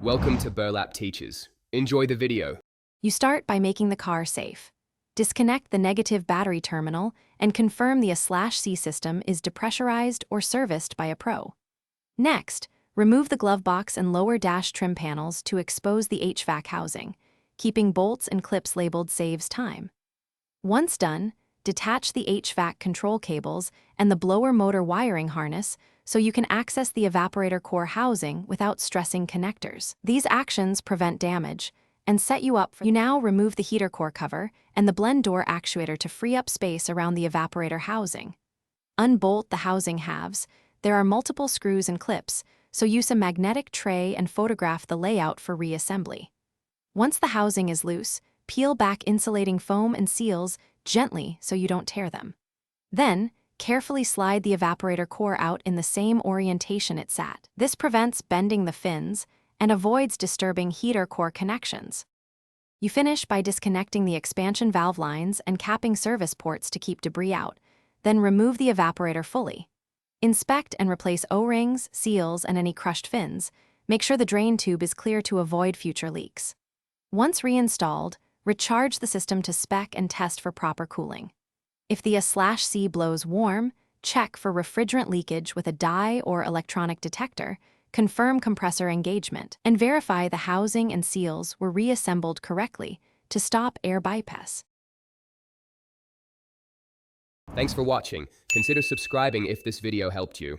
Welcome to Burlap Teachers. Enjoy the video. You start by making the car safe. Disconnect the negative battery terminal and confirm the A/C system is depressurized or serviced by a pro. Next, remove the glove box and lower dash trim panels to expose the HVAC housing. Keeping bolts and clips labeled saves time. Once done, detach the HVAC control cables and the blower motor wiring harness so you can access the evaporator core housing without stressing connectors. These actions prevent damage and set you up for. You now remove the heater core cover and the blend door actuator to free up space around the evaporator housing. Unbolt the housing halves. There are multiple screws and clips, so use a magnetic tray and photograph the layout for reassembly. Once the housing is loose, peel back insulating foam and seals gently so you don't tear them. Then, carefully slide the evaporator core out in the same orientation it sat. This prevents bending the fins and avoids disturbing heater core connections. You finish by disconnecting the expansion valve lines and capping service ports to keep debris out, then remove the evaporator fully. Inspect and replace O-rings, seals, and any crushed fins. Make sure the drain tube is clear to avoid future leaks. Once reinstalled, recharge the system to spec and test for proper cooling. If the A/C blows warm, check for refrigerant leakage with a dye or electronic detector, confirm compressor engagement, and verify the housing and seals were reassembled correctly to stop air bypass. Thanks for watching. Consider subscribing if this video helped you.